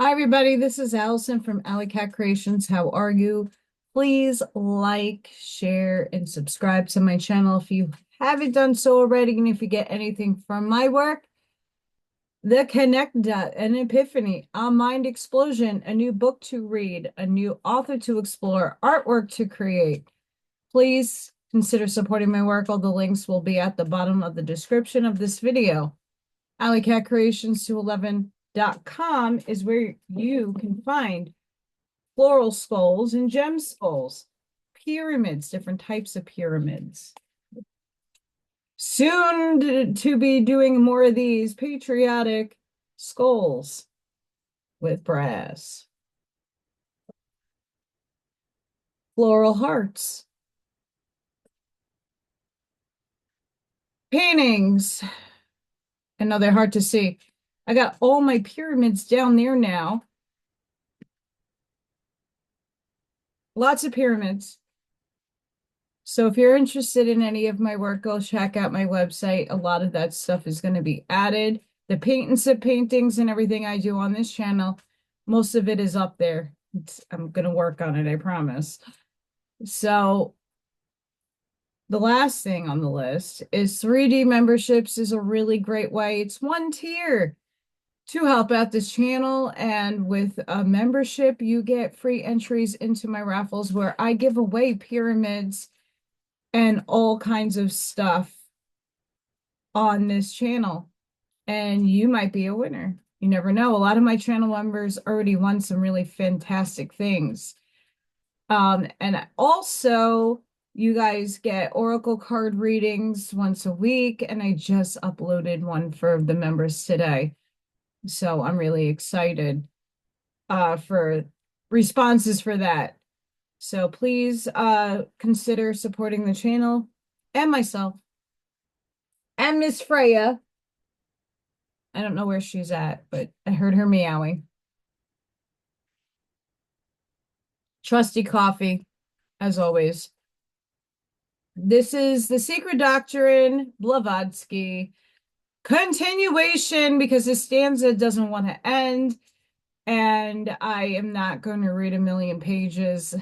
Hi, everybody. This is Allison from Alleycat Creations. How are you? Please like, share, and subscribe to my channel if you haven't done so already. And if you get anything from my work, The Connect Dot, an epiphany, a mind explosion, a new book to read, a new author to explore, artwork to create. Please consider supporting my work. All the links will be at the bottom of the description of this video. Allycatcreations211.com is where you can find floral skulls and gem skulls, pyramids, different types of pyramids. Soon to be doing more of these patriotic skulls with brass. Floral hearts. Paintings. I know they're hard to see. I got all my pyramids down there now. Lots of pyramids. So if you're interested in any of my work, go check out my website. A lot of that stuff is going to be added. The paint and sip paintings and everything I do on this channel, most of it is up there. I'm going to work on it, I promise. So the last thing on the list is 3D memberships is a really great way. It's one tier to help out this channel. And with a membership, you get free entries into my raffles where I give away pyramids and all kinds of stuff on this channel. And you might be a winner. You never know. A lot of my channel members already won some really fantastic things. And also, you guys get oracle card readings once a week, and I just uploaded one for the members today. So I'm really excited for responses for that. So please consider supporting the channel and myself and Miss Freya. I don't know where she's at, but I heard her meowing. Trusty coffee, as always. This is the Secret Doctrine, Blavatsky. Continuation, because this stanza doesn't want to end, and I am not going to read a million pages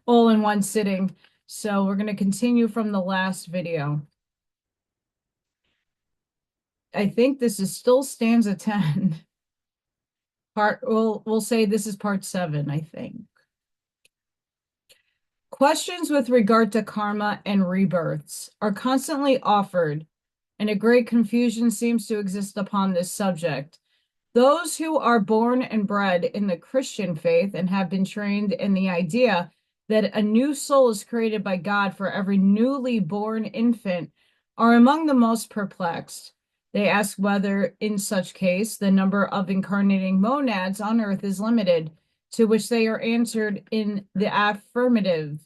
all in one sitting. So we're going to continue from the last video. I think this is still stanza 10. We'll say this is part 7, I think. Questions with regard to karma and rebirths are constantly offered, and a great confusion seems to exist upon this subject. Those who are born and bred in the Christian faith and have been trained in the idea that a new soul is created by God for every newly born infant are among the most perplexed. They ask whether, in such case, the number of incarnating monads on earth is limited, to which they are answered in the affirmative.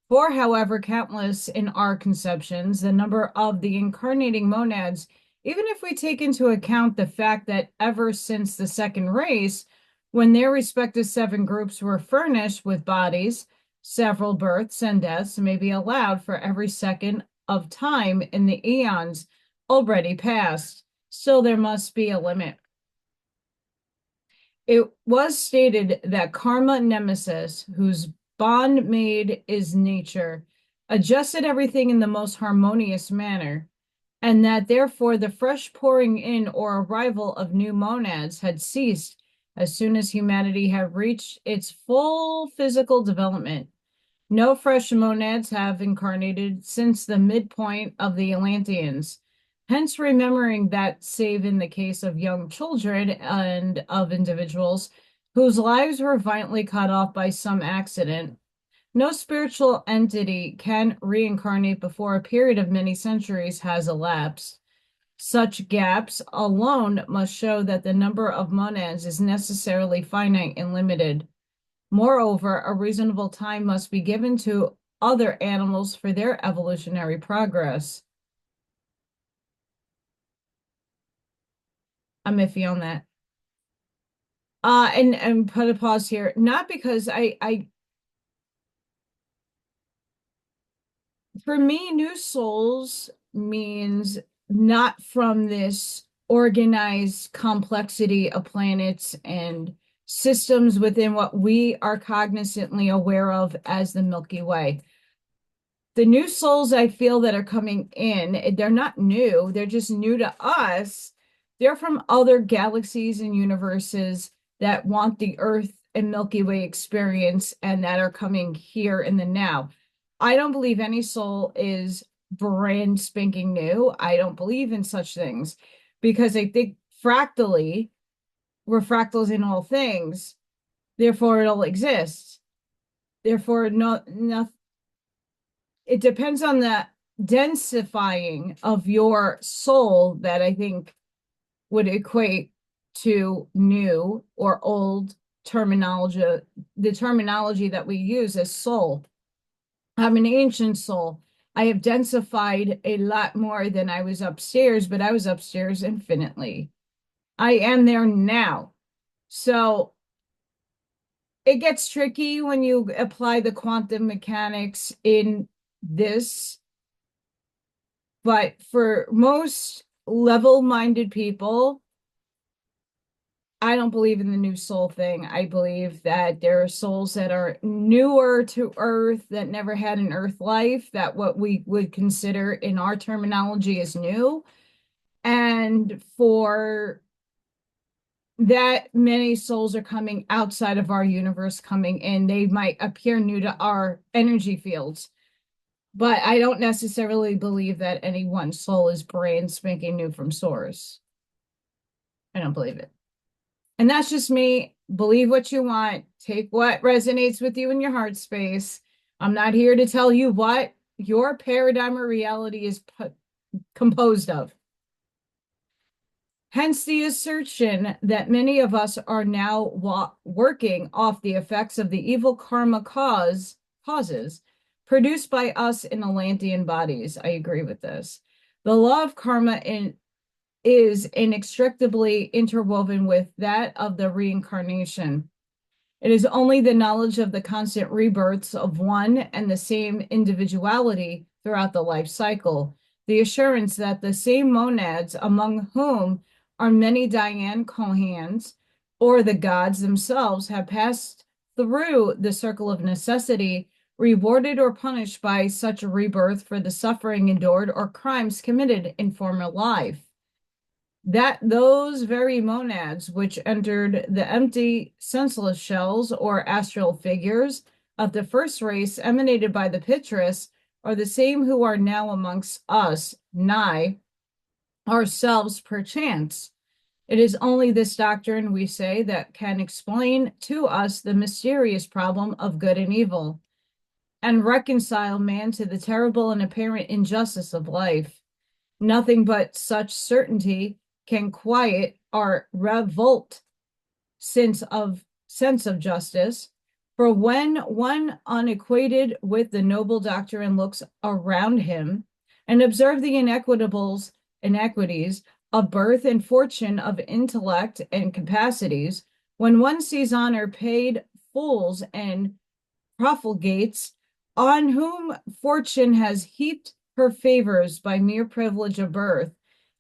For however countless in our conceptions, the number of the incarnating monads, even if we take into account the fact that ever since the second race, when their respective 7 groups were furnished with bodies, several births and deaths may be allowed for every second of time in the eons already past. Still, there must be a limit. It was stated that karma nemesis, whose bondmaid is nature, adjusted everything in the most harmonious manner, and that therefore the fresh pouring in or arrival of new monads had ceased as soon as humanity had reached its full physical development. No fresh monads have incarnated since the midpoint of the Atlanteans. Hence, remembering that, save in the case of young children and of individuals whose lives were violently cut off by some accident, no spiritual entity can reincarnate before a period of many centuries has elapsed. Such gaps alone must show that the number of monads is necessarily finite and limited. Moreover, a reasonable time must be given to other animals for their evolutionary progress. I'm iffy on that. And put a pause here, not because I for me, new souls means not from this organized complexity of planets and systems within what we are cognizantly aware of as the Milky Way. The new souls I feel that are coming in, they're not new, they're just new to us. They're from other galaxies and universes that want the Earth and Milky Way experience and that are coming here in the now. I don't believe any soul is brand spanking new. I don't believe in such things because I think fractally, we're fractals in all things, therefore it'll exist. Therefore, it depends on the densifying of your soul that I think would equate to new or old terminology, the terminology that we use as soul. I'm an ancient soul. I have densified a lot more than I was upstairs, but I was upstairs infinitely. I am there now. So it gets tricky when you apply the quantum mechanics in this. But for most level-minded people, I don't believe in the new soul thing. I believe that there are souls that are newer to Earth, that never had an Earth life, that what we would consider in our terminology is new. And for that many souls are coming outside of our universe, coming in. They might appear new to our energy fields. But I don't necessarily believe that any one soul is brand spanking new from source. I don't believe it. And that's just me. Believe what you want. Take what resonates with you in your heart space. I'm not here to tell you what your paradigm or reality is composed of. Hence the assertion that many of us are now working off the effects of the evil karma causes produced by us in Atlantean bodies. I agree with this. The law of karma is inextricably interwoven with that of the reincarnation. It is only the knowledge of the constant rebirths of one and the same individuality throughout the life cycle, the assurance that the same monads, among whom are many Dhyan Kohans, or the gods themselves, have passed through the circle of necessity, rewarded or punished by such a rebirth for the suffering endured or crimes committed in former life. That those very monads which entered the empty, senseless shells or astral figures of the first race emanated by the Pitris are the same who are now amongst us, nigh ourselves perchance. It is only this doctrine, we say, that can explain to us the mysterious problem of good and evil, and reconcile man to the terrible and apparent injustice of life. Nothing but such certainty can quiet our revolt sense of justice. For when one unacquainted with the noble doctrine looks around him and observe the inequities of birth and fortune, of intellect and capacities, when one sees honor paid fools and profligates, on whom fortune has heaped her favors by mere privilege of birth,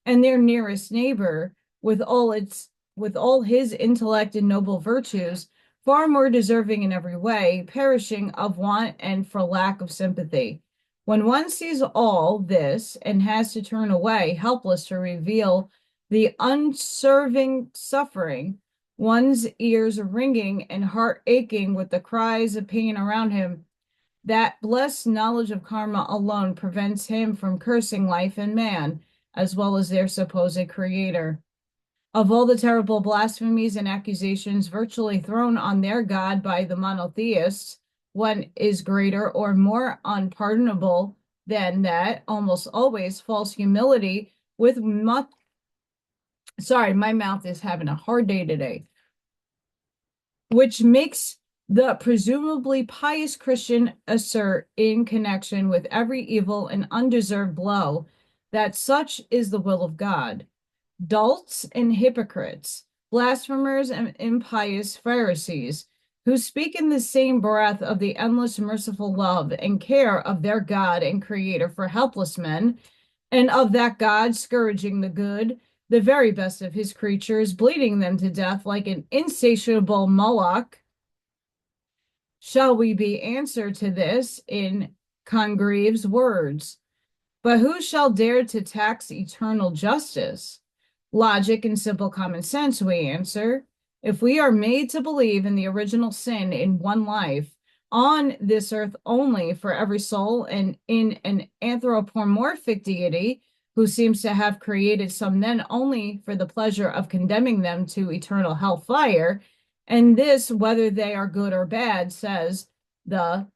and their nearest neighbor, with all his intellect and noble virtues, far more deserving in every way, perishing of want and for lack of sympathy. When one sees all this and has to turn away, helpless to reveal the unserving suffering, one's ears ringing and heart aching with the cries of pain around him, that blessed knowledge of karma alone prevents him from cursing life and man, as well as their supposed creator. Of all the terrible blasphemies and accusations virtually thrown on their God by the monotheists, one is greater or more unpardonable than that, almost always false humility with sorry, my mouth is having a hard day today, which makes the presumably pious Christian assert in connection with every evil and undeserved blow that such is the will of God. Dolts and hypocrites, blasphemers and impious Pharisees, who speak in the same breath of the endless merciful love and care of their God and Creator for helpless men, and of that God scourging the good, the very best of his creatures, bleeding them to death like an insatiable Moloch. Shall we be answer to this in Congreve's words? But who shall dare to tax eternal justice? Logic and simple common sense, we answer. If we are made to believe in the original sin in one life, on this earth only for every soul, and in an anthropomorphic deity who seems to have created some men only for the pleasure of condemning them to eternal hellfire, and this, whether they are good or bad, says the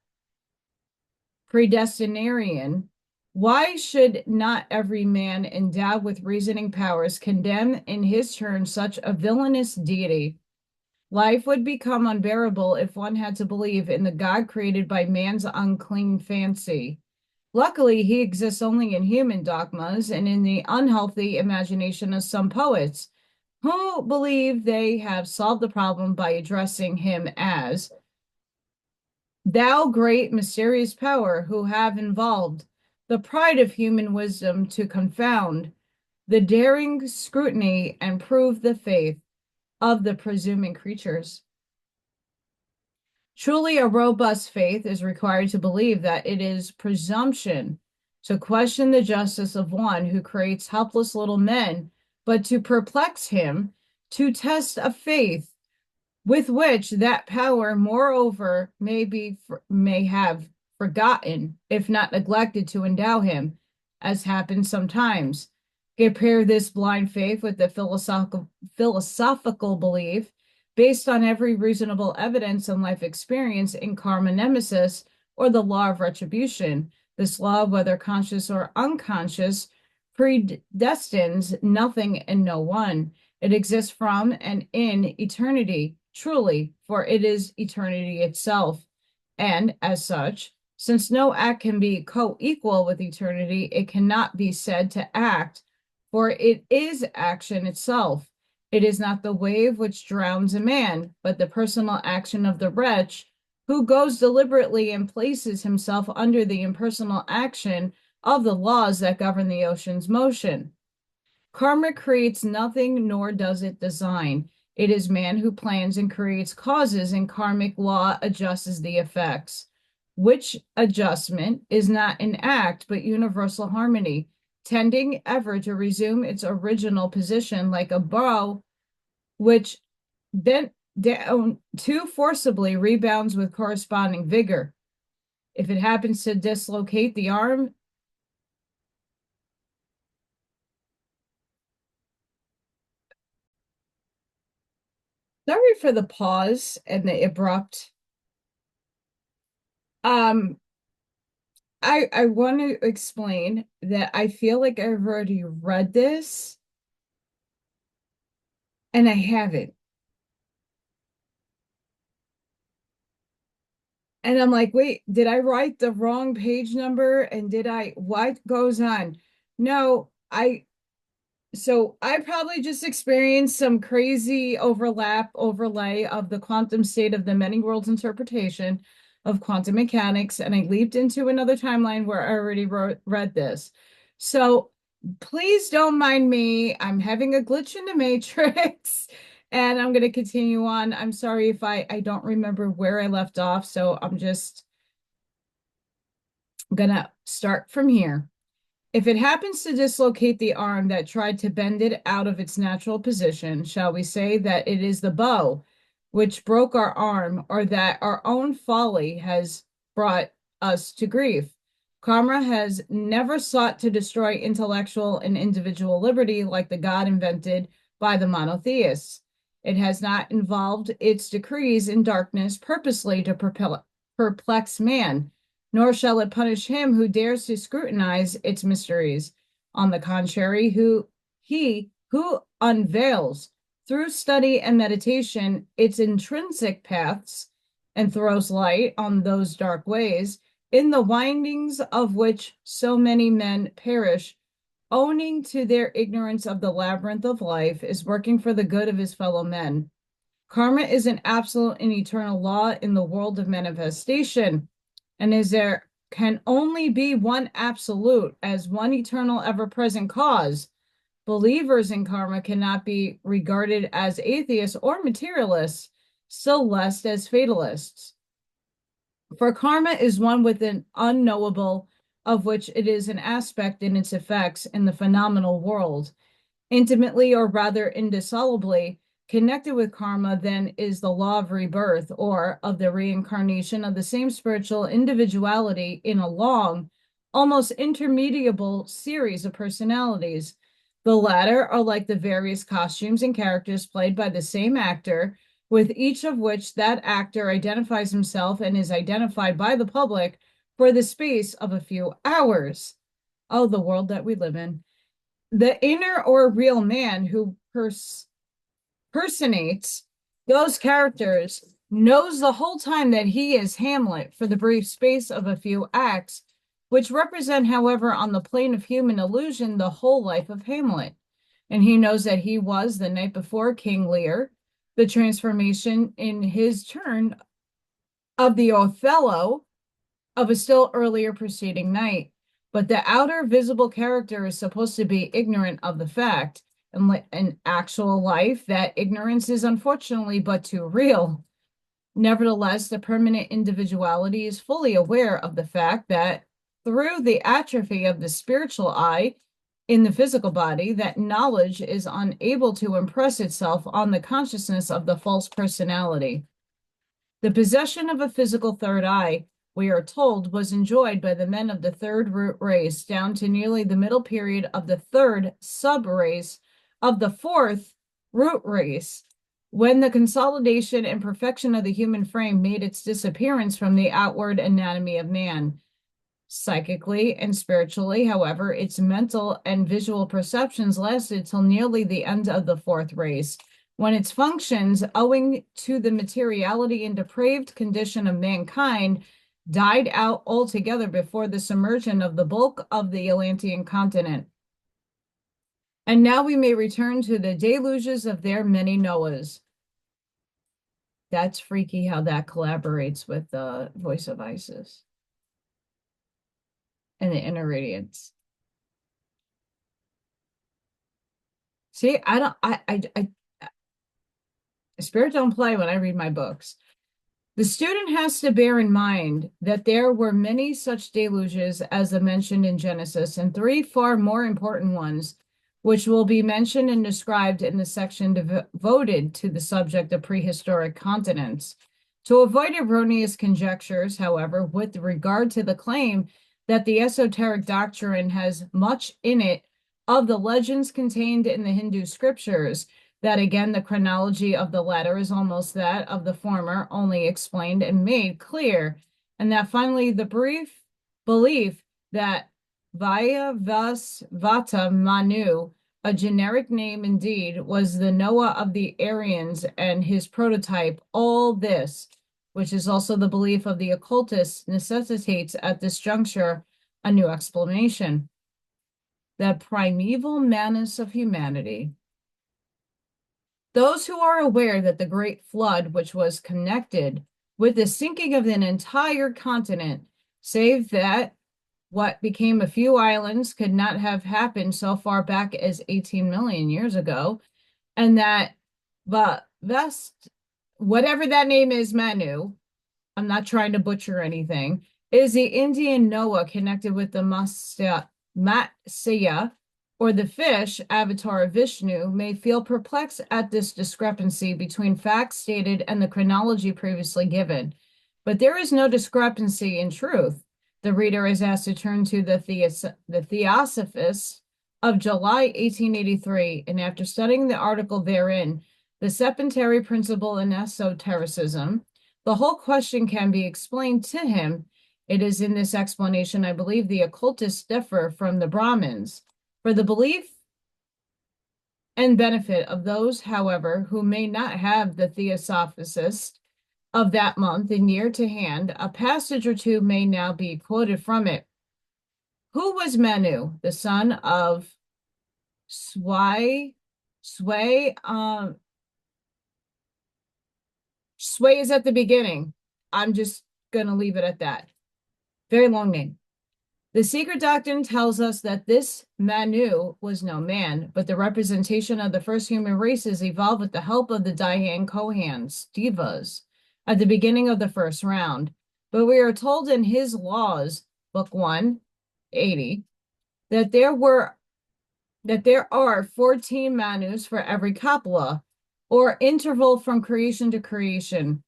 predestinarian, why should not every man endowed with reasoning powers condemn in his turn such a villainous deity? Life would become unbearable if one had to believe in the God created by man's unclean fancy. Luckily, he exists only in human dogmas and in the unhealthy imagination of some poets who believe they have solved the problem by addressing him as thou great mysterious power who have involved the pride of human wisdom to confound the daring scrutiny and prove the faith of the presuming creatures. Truly, a robust faith is required to believe that it is presumption to question the justice of one who creates helpless little men, but to perplex him, to test a faith with which that power, moreover, may have forgotten, if not neglected, to endow him, as happens sometimes. Compare this blind faith with the philosophical belief based on every reasonable evidence and life experience in karma nemesis or the law of retribution. This law, whether conscious or unconscious, predestines nothing and no one. It exists from and in eternity, truly, for it is eternity itself. And as such, since no act can be co-equal with eternity, it cannot be said to act, for it is action itself. It is not the wave which drowns a man, but the personal action of the wretch who goes deliberately and places himself under the impersonal action of the laws that govern the ocean's motion. Karma creates nothing, nor does it design. It is man who plans and creates causes, and karmic law adjusts the effects, which adjustment is not an act, but universal harmony, tending ever to resume its original position like a bow, which bent down too forcibly rebounds with corresponding vigor. If it happens to dislocate the arm, sorry for the pause and the abrupt. I want to explain that I feel like I've already read this and I haven't. And I'm like, wait, did I write the wrong page number? And what goes on? No, so I probably just experienced some crazy overlay of the quantum state of the many worlds interpretation of quantum mechanics, and I leaped into another timeline where I already read this. So please don't mind me. I'm having a glitch in the matrix, and I'm going to continue on. I'm sorry if I don't remember where I left off, so I'm just going to start from here. If it happens to dislocate the arm that tried to bend it out of its natural position, shall we say that it is the bow which broke our arm, or that our own folly has brought us to grief? Karma has never sought to destroy intellectual and individual liberty like the God invented by the monotheists. It has not involved its decrees in darkness purposely to perplex man, nor shall it punish him who dares to scrutinize its mysteries. On the contrary, he who unveils through study and meditation its intrinsic paths and throws light on those dark ways, in the windings of which so many men perish, owing to their ignorance of the labyrinth of life, is working for the good of his fellow men. Karma is an absolute and eternal law in the world of manifestation, and as there can only be one absolute as one eternal ever-present cause, Believers in karma cannot be regarded as atheists or materialists, still less as fatalists. For karma is one with an unknowable, of which it is an aspect in its effects in the phenomenal world. Intimately, or rather indissolubly, connected with karma then is the law of rebirth, or of the reincarnation of the same spiritual individuality in a long, almost intermediable series of personalities. The latter are like the various costumes and characters played by the same actor, with each of which that actor identifies himself and is identified by the public for the space of a few hours. Oh, the world that we live in. The inner or real man who personates those characters knows the whole time that he is Hamlet for the brief space of a few acts, which represent, however, on the plane of human illusion, the whole life of Hamlet. And he knows that he was, the night before, King Lear, the transformation in his turn of the Othello of a still earlier preceding night. But the outer visible character is supposed to be ignorant of the fact. In actual life, that ignorance is unfortunately but too real. Nevertheless, the permanent individuality is fully aware of the fact that through the atrophy of the spiritual eye in the physical body, that knowledge is unable to impress itself on the consciousness of the false personality. The possession of a physical third eye, we are told, was enjoyed by the men of the third root race down to nearly the middle period of the third sub-race of the fourth root race, when the consolidation and perfection of the human frame made its disappearance from the outward anatomy of man. Psychically and spiritually, however, its mental and visual perceptions lasted till nearly the end of the fourth race, when its functions, owing to the materiality and depraved condition of mankind, died out altogether before the submersion of the bulk of the Atlantean continent. And now we may return to the deluges of their many Noahs. That's freaky how that collaborates with the voice of Isis and the inner radiance. See, Spirit don't play when I read my books. The student has to bear in mind that there were many such deluges as the mentioned in Genesis, and three far more important ones, which will be mentioned and described in the section devoted to the subject of prehistoric continents. To avoid erroneous conjectures, however, with regard to the claim that the esoteric doctrine has much in it of the legends contained in the Hindu scriptures, that again the chronology of the latter is almost that of the former, only explained and made clear, and that finally the brief belief that Vata Manu, a generic name indeed, was the Noah of the Aryans and his prototype, all this, which is also the belief of the occultists, necessitates at this juncture a new explanation. The primeval madness of humanity. Those who are aware that the great flood, which was connected with the sinking of an entire continent, save that what became a few islands could not have happened so far back as 18 million years ago, and that whatever that name is, Manu, I'm not trying to butcher anything, is the Indian Noah connected with the Matsya, or the fish, avatar of Vishnu, may feel perplexed at this discrepancy between facts stated and the chronology previously given. But there is no discrepancy in truth. The reader is asked to turn to the Theosophists of July 1883, and after studying the article therein, the sepentary principle in esotericism, the whole question can be explained to him. It is in this explanation, I believe, the occultists differ from the Brahmins. For the belief and benefit of those, however, who may not have the Theosophist of that month and year to hand, a passage or two may now be quoted from it. Who was Manu, the son of Sway is at the beginning. I'm just going to leave it at that. Very long name. The Secret Doctrine tells us that this Manu was no man, but the representation of the first human races evolved with the help of the Dhyan Kohans, Devas, at the beginning of the first round. But we are told in his laws, Book 180, that there are 14 Manus for every Kapala, or interval from creation to creation,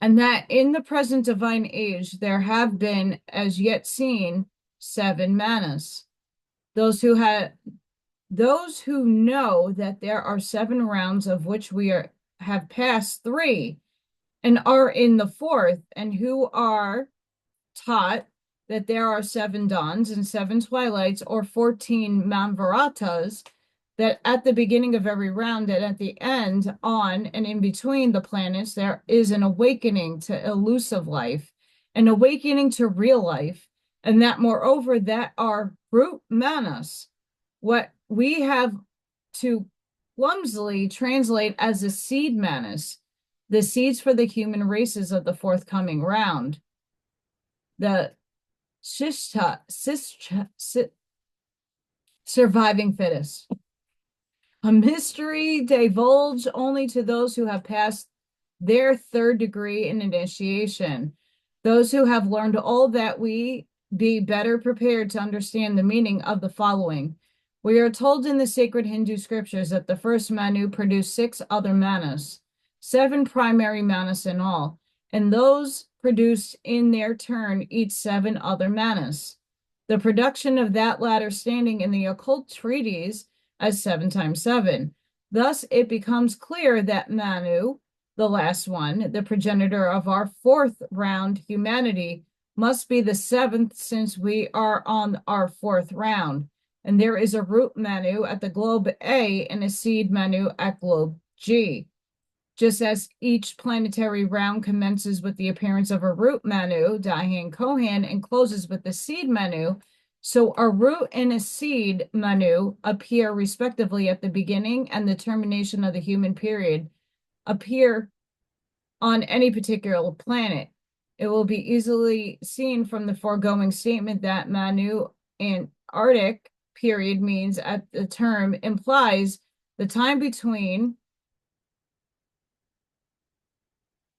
and that in the present divine age there have been, as yet seen, 7 Manus. Those who know that there are 7 rounds, of which we have passed 3 and are in the 4th, and who are taught that there are 7 dawns and 7 twilights, or 14 Manvaratas, that at the beginning of every round and at the end, on and in between the planets, there is an awakening to elusive life, an awakening to real life, and that moreover, that are root manas, what we have to clumsily translate as a seed manas, the seeds for the human races of the forthcoming round. The surviving fittest. A mystery divulged only to those who have passed their 3rd degree in initiation. Those who have learned all that we be better prepared to understand the meaning of the following. We are told in the sacred Hindu scriptures that the first Manu produced 6 other manas, 7 primary manas in all, and those produced in their turn each 7 other manas. The production of that latter standing in the occult treatise as 7 times 7. Thus, it becomes clear that Manu, the last one, the progenitor of our 4th round humanity, must be the 7th, since we are on our 4th round. And there is a root Manu at the globe A and a seed Manu at globe G. Just as each planetary round commences with the appearance of a root Manu, Dhyan Kohan, and closes with the seed Manu, so a root and a seed Manu appear respectively at the beginning and the termination of the human period, appear on any particular planet. It will be easily seen from the foregoing statement that Manu and Arctic period means at the term implies the time between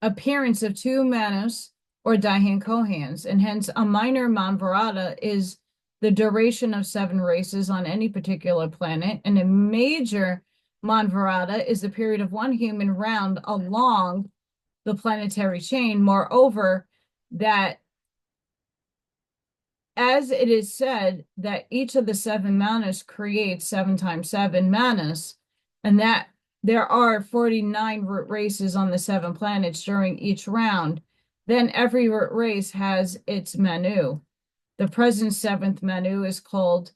appearance of 2 Manus or Dhyan Kohans, and hence a minor Manvarata is the duration of 7 races on any particular planet, and a major Manvarata is the period of 1 human round along the planetary chain. Moreover, that as it is said that each of the 7 manas creates 7 times 7 manas, and that there are 49 root races on the 7 planets during each round, then every root race has its Manu. The present 7th Manu is called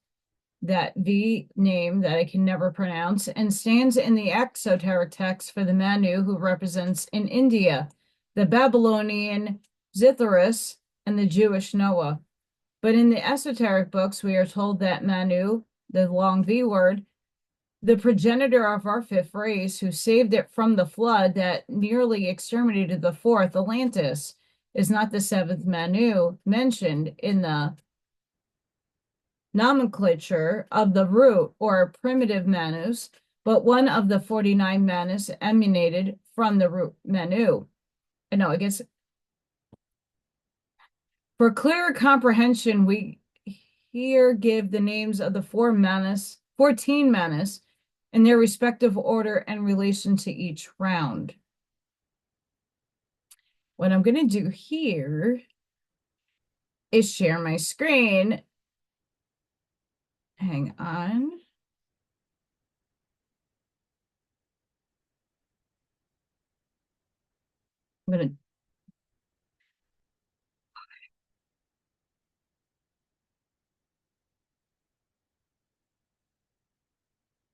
that V name that I can never pronounce, and stands in the exoteric text for the Manu who represents in India, the Babylonian Zitharus, and the Jewish Noah. But in the esoteric books, we are told that Manu, the long V word, the progenitor of our 5th race, who saved it from the flood that nearly exterminated the 4th, Atlantis, is not the 7th Manu mentioned in the nomenclature of the root or primitive Manus, but one of the 49 Manus emanated from the root Manu. I know, I guess for clearer comprehension, we here give the names of the 14 Manus in their respective order and relation to each round. What I'm going to do here is share my screen. Hang on. I'm going to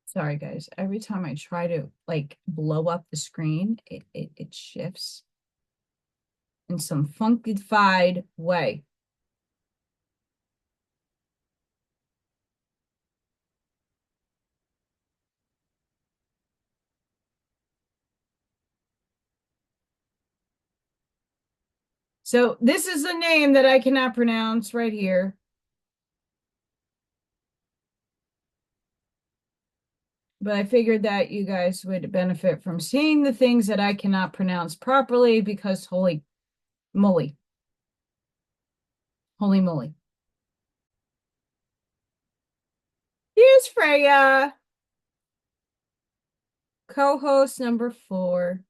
sorry guys, every time I try to like blow up the screen, it shifts in some funkified way. So this is a name that I cannot pronounce right here. But I figured that you guys would benefit from seeing the things that I cannot pronounce properly because holy moly. Holy moly. Here's Freya, co-host number 4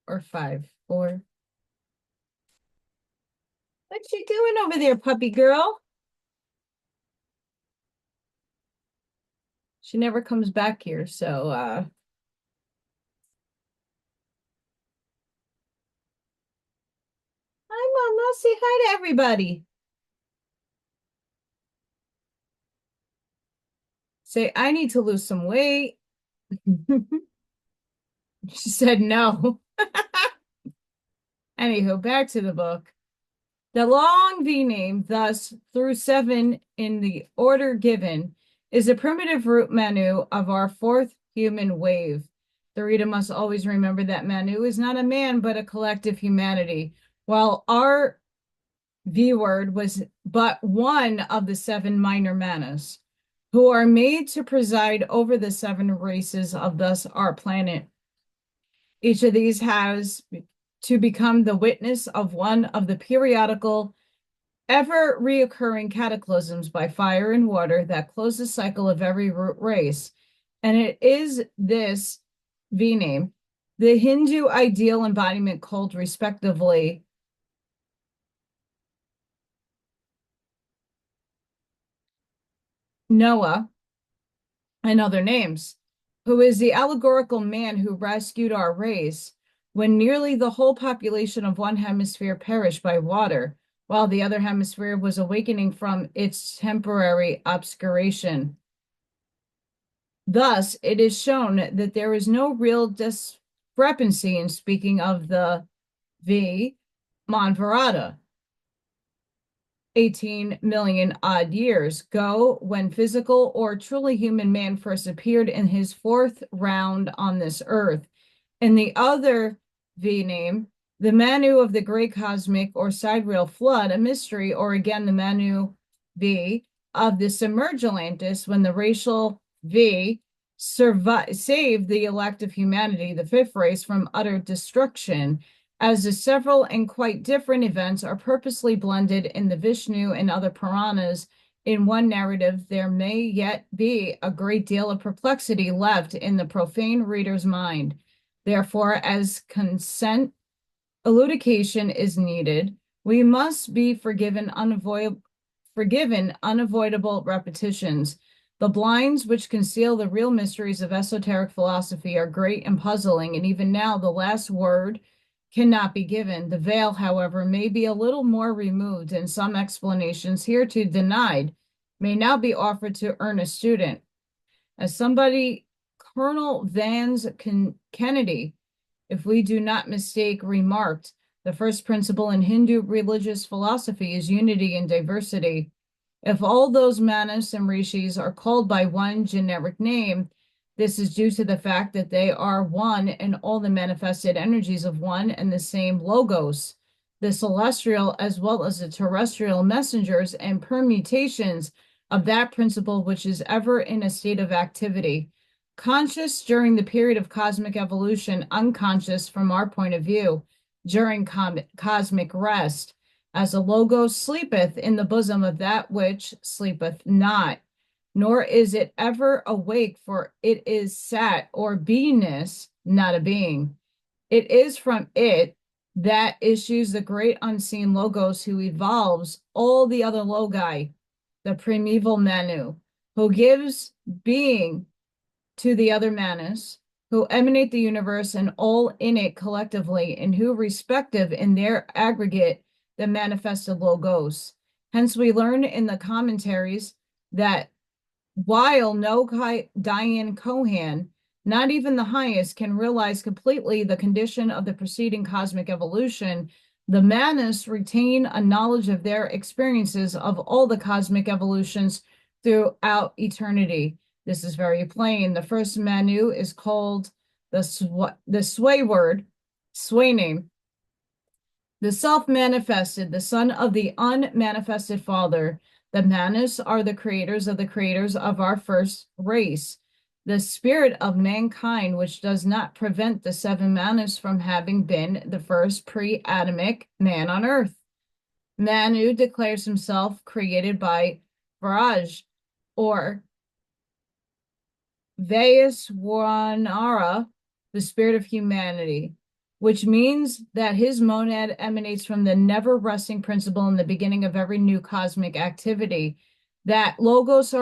or 5. 4. What you doing over there, puppy girl? She never comes back here, so hi Mama, say hi to everybody. Say I need to lose some weight. She said no. Anywho, back to the book. The long V name, thus through 7 in the order given, is a primitive root Manu of our fourth human wave. The reader must always remember that Manu is not a man, but a collective humanity, while our V word was but one of the 7 minor Manus, who are made to preside over the 7 races of thus our planet. Each of these has to become the witness of one of the periodical ever reoccurring cataclysms by fire and water that close the cycle of every root race. And it is this V name, the Hindu ideal embodiment called respectively Noah and other names, who is the allegorical man who rescued our race when nearly the whole population of one hemisphere perished by water, while the other hemisphere was awakening from its temporary obscuration. Thus, it is shown that there is no real discrepancy in speaking of the V. Manvarata, 18 million odd years ago, when physical or truly human man first appeared in his 4th round on this earth. And the other V name, the Manu of the great cosmic or sidereal flood, a mystery, or again the Manu V of the submerged Atlantis, when the racial V saved the elect of humanity, the 5th race, from utter destruction, as the several and quite different events are purposely blended in the Vishnu and other Puranas in one narrative. There may yet be a great deal of perplexity left in the profane reader's mind. Therefore, as consent elucidation is needed, we must be forgiven unavoidable repetitions. The blinds which conceal the real mysteries of esoteric philosophy are great and puzzling, and even now the last word cannot be given. The veil, however, may be a little more removed, and some explanations hereto denied may now be offered to earnest student. As somebody, Colonel Vance Kennedy, if we do not mistake, remarked, the first principle in Hindu religious philosophy is unity and diversity. If all those manas and rishis are called by one generic name, this is due to the fact that they are one in all the manifested energies of one and the same logos, the celestial as well as the terrestrial messengers and permutations of that principle which is ever in a state of activity. Conscious during the period of cosmic evolution, unconscious from our point of view during cosmic rest, as a logos sleepeth in the bosom of that which sleepeth not, nor is it ever awake, for it is sat or beingness, not a being. It is from it that issues the great unseen logos who evolves all the other logi, the primeval Manu, who gives being to the other Manus, who emanate the universe and all in it collectively, and who respective in their aggregate the manifested logos. Hence we learn in the commentaries that while no Dhyan Kohan, not even the highest, can realize completely the condition of the preceding cosmic evolution, the Manus retain a knowledge of their experiences of all the cosmic evolutions throughout eternity. This is very plain. The first Manu is called the sway word, sway name, The self-manifested, the son of the unmanifested father. The Manus are the creators of our first race. The spirit of mankind, which does not prevent the seven Manus from having been the first pre-Adamic man on earth. Manu declares himself created by Vraj, or Vaiswanara, the spirit of humanity, which means that his monad emanates from the never-resting principle in the beginning of every new cosmic activity. That logos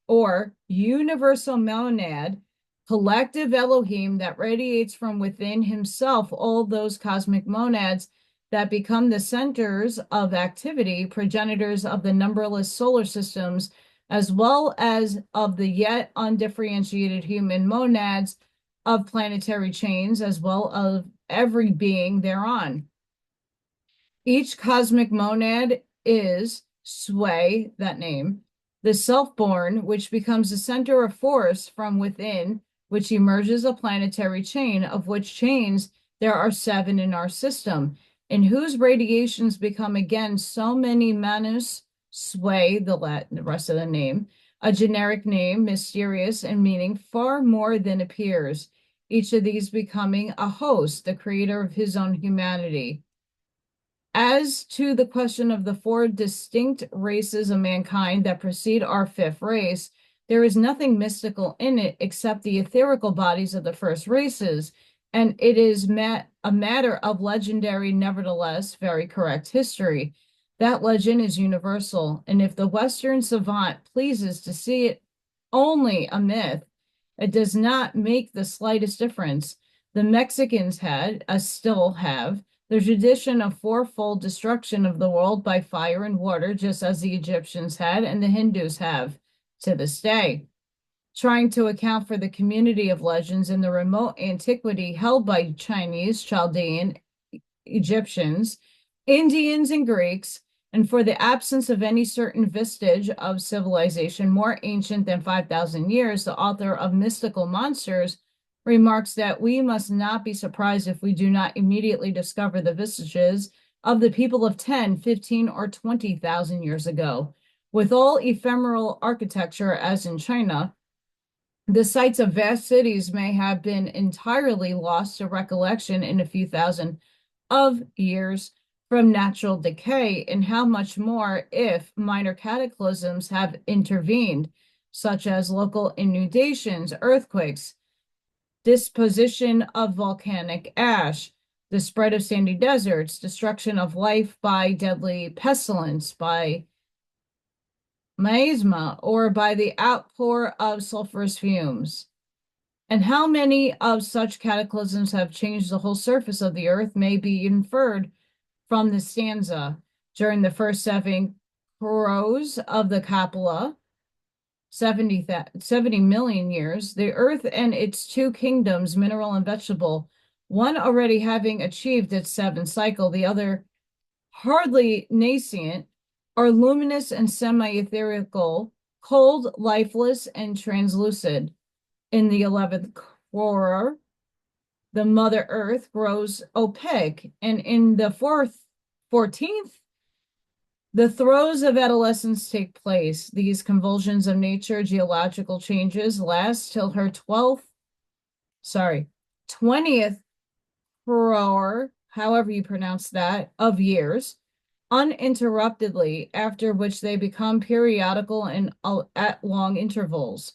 or universal monad, collective Elohim that radiates from within himself all those cosmic monads that become the centers of activity, progenitors of the numberless solar systems, as well as of the yet undifferentiated human monads of planetary chains, as well as every being thereon. Each cosmic monad is sway, that name, the self-born, which becomes the center of force from within, which emerges a planetary chain, of which chains there are 7 in our system, in whose radiations become again so many manus, sway, the rest of the name, a generic name, mysterious and meaning far more than appears, each of these becoming a host, the creator of his own humanity. As to the question of the 4 distinct races of mankind that precede our 5th race, there is nothing mystical in it except the etherical bodies of the first races, and it is a matter of legendary, nevertheless, very correct history. That legend is universal, and if the Western savant pleases to see it only a myth, it does not make the slightest difference. The Mexicans still have, the tradition of fourfold destruction of the world by fire and water, just as the Egyptians had and the Hindus have to this day. Trying to account for the community of legends in the remote antiquity held by Chinese, Chaldean, Egyptians, Indians, and Greeks, and for the absence of any certain vestige of civilization more ancient than 5,000 years, the author of Mystical Monsters remarks that we must not be surprised if we do not immediately discover the vestiges of the people of 10, 15, or 20,000 years ago. With all ephemeral architecture, as in China, the sites of vast cities may have been entirely lost to recollection in a few thousand of years from natural decay, and how much more if minor cataclysms have intervened, such as local inundations, earthquakes, disposition of volcanic ash, the spread of sandy deserts, destruction of life by deadly pestilence, by miasma, or by the outpour of sulfurous fumes. And how many of such cataclysms have changed the whole surface of the earth may be inferred from the stanza. During the first 7 crores of the Kapala, 70 million years, the earth and its 2 kingdoms, mineral and vegetable, one already having achieved its 7th cycle, the other hardly nascent, are luminous and semi-etherical, cold, lifeless, and translucid. In the 11th crore, the Mother Earth grows opaque, and in the 14th, the throes of adolescence take place. These convulsions of nature, geological changes, last till her 20th crore, however you pronounce that, of years, uninterruptedly, after which they become periodical and at long intervals.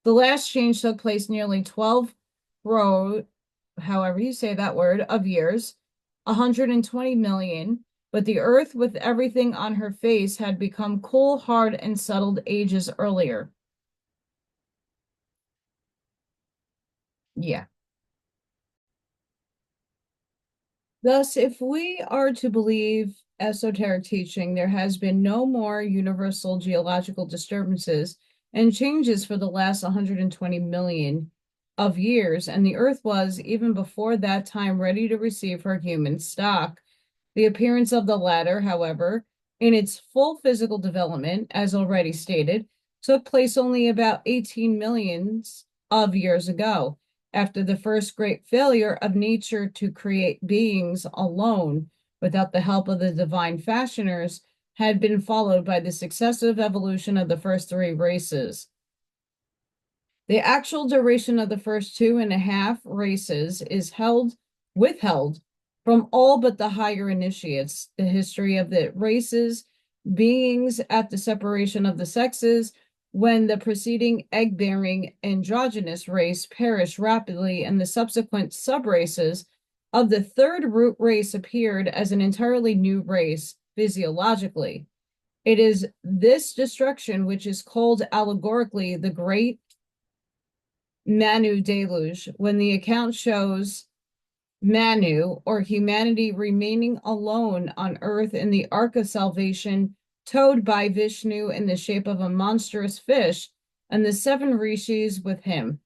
The last change took place nearly 12 crore, however you say that word, of years, 120 million, but the earth with everything on her face had become cool, hard, and settled ages earlier. Yeah. Thus, if we are to believe esoteric teaching, there has been no more universal geological disturbances and changes for the last 120 million of years, and the Earth was, even before that time, ready to receive her human stock. The appearance of the latter, however, in its full physical development, as already stated, took place only about 18 millions of years ago, after the first great failure of nature to create beings alone, without the help of the divine fashioners, had been followed by the successive evolution of the first three races. The actual duration of the first 2.5 races is withheld from all but the higher initiates. The history of the races, beings at the separation of the sexes, when the preceding egg-bearing androgynous race perished rapidly and the subsequent subraces of the third root race appeared as an entirely new race physiologically. It is this destruction which is called allegorically the Great Manu Deluge, when the account shows Manu, or humanity, remaining alone on earth in the Ark of Salvation, towed by Vishnu in the shape of a monstrous fish, and the 7 rishis with him.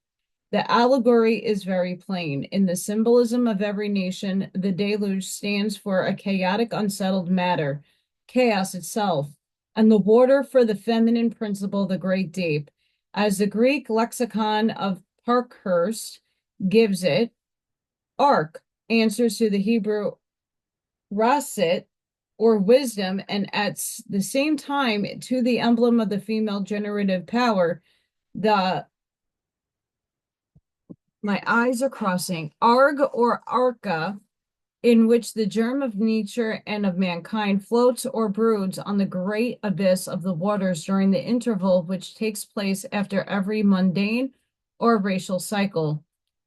The allegory is very plain. In the symbolism of every nation, the deluge stands for a chaotic, unsettled matter, chaos itself, and the water for the feminine principle, the great deep. As the Greek lexicon of Parkhurst gives it, ark answers to the Hebrew rasit, or wisdom, and at the same time to the emblem of the female generative power, my eyes are crossing, arg or arca, in which the germ of nature and of mankind floats or broods on the great abyss of the waters during the interval which takes place after every mundane or racial cycle.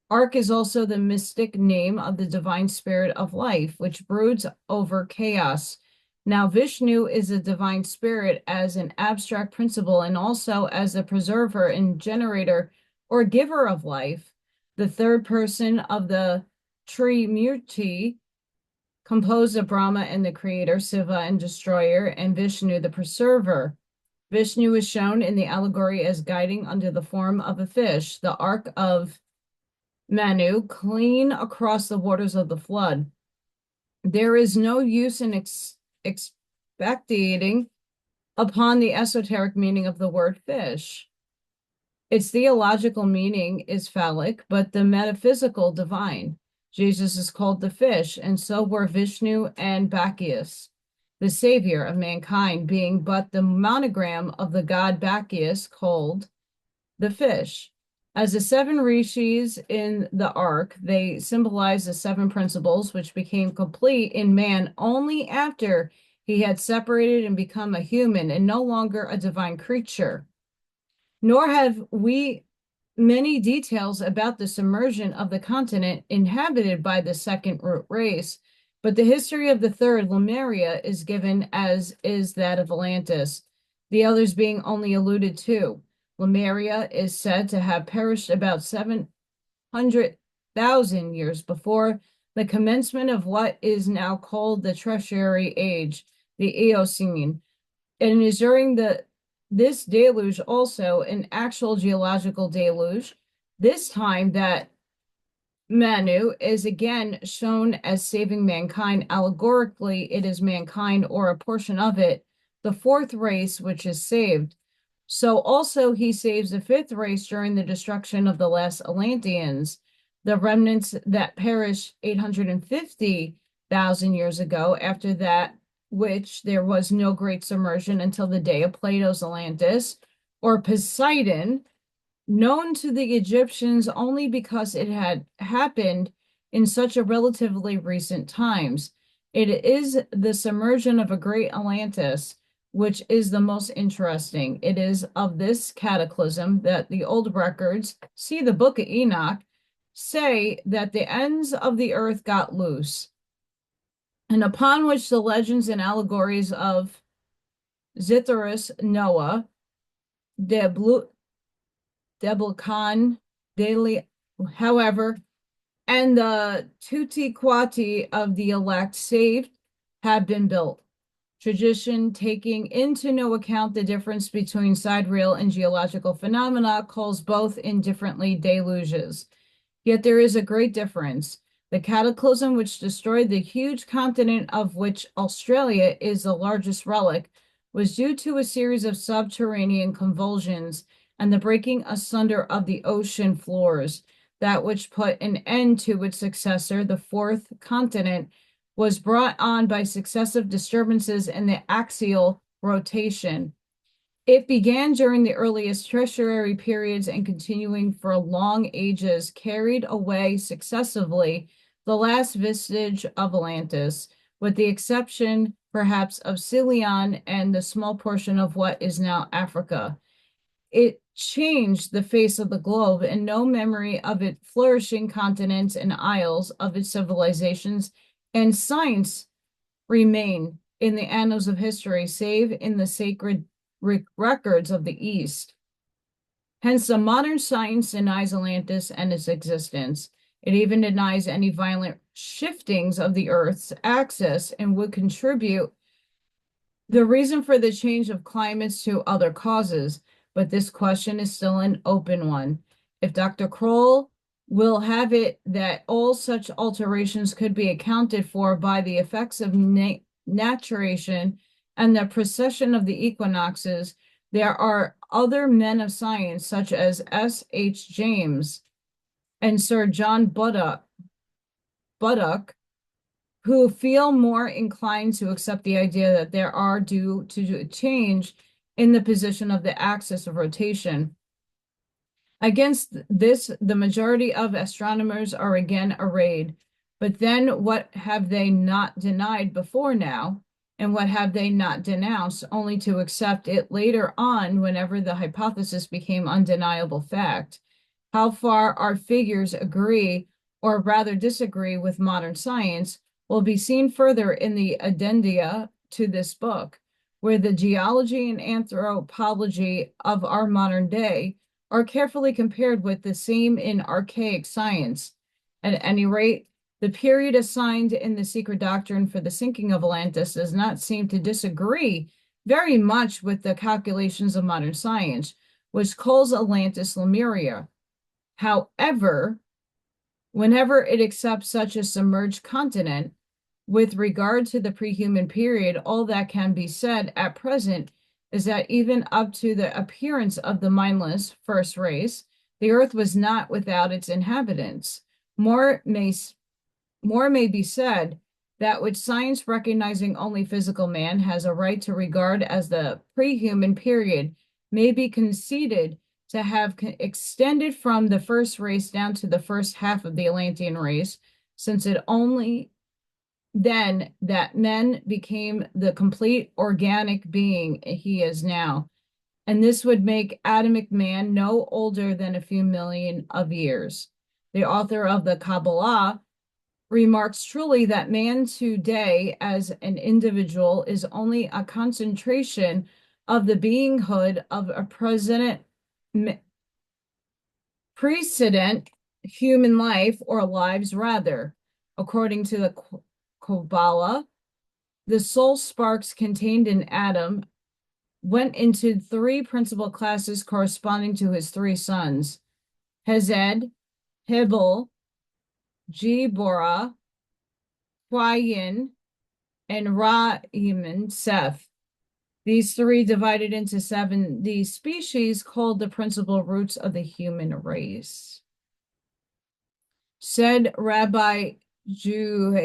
Ark is also the mystic name of the divine spirit of life, which broods over chaos. Now, Vishnu is a divine spirit as an abstract principle and also as the preserver and generator or giver of life, the third person of the Trimurti, composed of Brahma and the creator, Shiva and destroyer, and Vishnu the preserver. Vishnu is shown in the allegory as guiding under the form of a fish, the ark of Manu, clean across the waters of the flood. There is no use in expatiating upon the esoteric meaning of the word fish. Its theological meaning is phallic, but the metaphysical divine. Jesus is called the fish, and so were Vishnu and Bacchus, the savior of mankind, being but the monogram of the god Bacchus called the fish. As the 7 rishis in the ark, they symbolize the 7 principles which became complete in man only after he had separated and become a human and no longer a divine creature. Nor have we many details about the submersion of the continent inhabited by the second root race, but the history of the third, Lemuria, is given as is that of Atlantis, the others being only alluded to. Lemuria is said to have perished about 700,000 years before the commencement of what is now called the Tertiary Age, the Eocene, and is during this deluge also an actual geological deluge, this time that Manu is again shown as saving mankind. Allegorically, it is mankind or a portion of it, the 4th race, which is saved. So also he saves the 5th race during the destruction of the last Atlanteans, the remnants that perished 850,000 years ago, after that which there was no great submersion until the day of Plato's Atlantis, or Poseidon, known to the Egyptians only because it had happened in such a relatively recent times. It is the submersion of a great Atlantis, which is the most interesting. It is of this cataclysm that the old records, see the Book of Enoch, say that the ends of the earth got loose, and upon which the legends and allegories of Zithorus, Noah, Debalcan, Daily, however, and the tutti quanti of the elect saved have been built. Tradition, taking into no account the difference between sidereal and geological phenomena, calls both indifferently deluges. Yet there is a great difference. The cataclysm which destroyed the huge continent of which Australia is the largest relic was due to a series of subterranean convulsions and the breaking asunder of the ocean floors, that which put an end to its successor, the 4th continent, was brought on by successive disturbances in the axial rotation. It began during the earliest tertiary periods and continuing for long ages, carried away successively the last vestige of Atlantis, with the exception perhaps of Ceylon and the small portion of what is now Africa. It changed the face of the globe, and no memory of its flourishing continents and isles, of its civilizations and science remain in the annals of history, save in the sacred records of the East. Hence, the modern science denies Atlantis and its existence. It even denies any violent shiftings of the Earth's axis and would contribute the reason for the change of climates to other causes, but this question is still an open one. If Dr. Kroll will have it that all such alterations could be accounted for by the effects of naturation and the precession of the equinoxes, there are other men of science, such as S.H. James and Sir John Buddock, who feel more inclined to accept the idea that there are due to a change in the position of the axis of rotation. Against this, the majority of astronomers are again arrayed. But then what have they not denied before now? And what have they not denounced, only to accept it later on whenever the hypothesis became undeniable fact? How far our figures agree, or rather disagree, with modern science will be seen further in the addenda to this book, where the geology and anthropology of our modern day are carefully compared with the same in archaic science. At any rate, the period assigned in the Secret Doctrine for the sinking of Atlantis does not seem to disagree very much with the calculations of modern science, which calls Atlantis Lemuria. However, whenever it accepts such a submerged continent, with regard to the pre-human period, all that can be said at present is that even up to the appearance of the mindless first race, the earth was not without its inhabitants. More may be said, that which science, recognizing only physical man, has a right to regard as the pre-human period, may be conceded to have extended from the first race down to the first half of the Atlantean race, since it only then that men became the complete organic being he is now. And this would make Adamic man no older than a few million of years. The author of the Kabbalah remarks truly that man today as an individual is only a concentration of the beinghood of a precedent human life, or lives rather. According to the Kabbalah, the soul sparks contained in Adam went into three principal classes corresponding to his three sons: Hesed, Hibel, Jibora, Huayin, and Ra'iman, Seth. These three divided into 70 species called the principal roots of the human race. Said Rabbi Jehuda,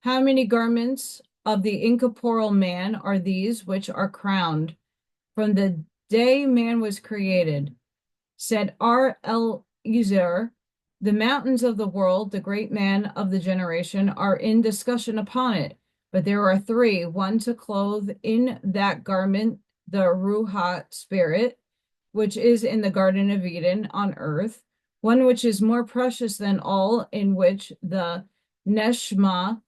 how many garments of the incorporeal man are these which are crowned from the day man was created? Said R. Eliezer, the mountains of the world, the great man of the generation, are in discussion upon it, but there are three: one to clothe in that garment the Ruha spirit, which is in the Garden of Eden on earth; one which is more precious than all, in which the Neshma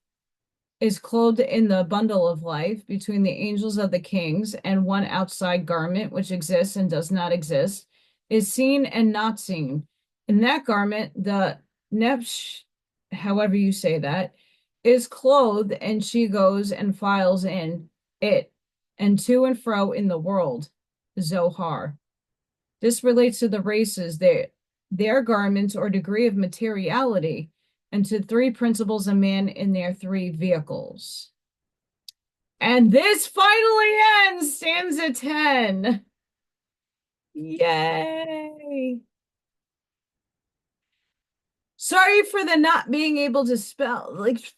is clothed in the bundle of life between the angels of the kings; and one outside garment, which exists and does not exist, is seen and not seen. In that garment, the Nefsh, however you say that, is clothed, and she goes and files in it, and to and fro in the world. Zohar. This relates to the races, their garments or degree of materiality, and to three principles of man in their three vehicles. And this finally ends stanza 10. Yay! Sorry for the not being able to spell like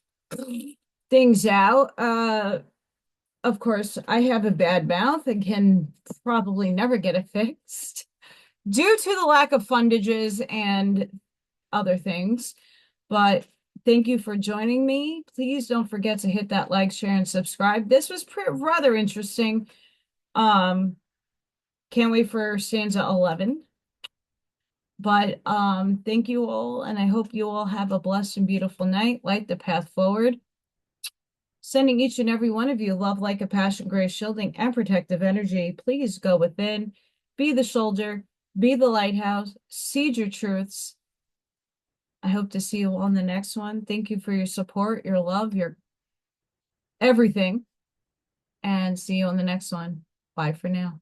things out. Of course, I have a bad mouth and can probably never get it fixed due to the lack of fundages and other things. But thank you for joining me. Please don't forget to hit that like, share, and subscribe. This was rather interesting. Um, can't wait for stanza 11. But thank you all, and I hope you all have a blessed and beautiful night. Light the path forward. Sending each and every one of you love, like a passion, grace, shielding, and protective energy. Please go within, be the shoulder, be the lighthouse, seed your truths. I hope to see you on the next one. Thank you for your support, your love, your everything, and see you on the next one. Bye for now.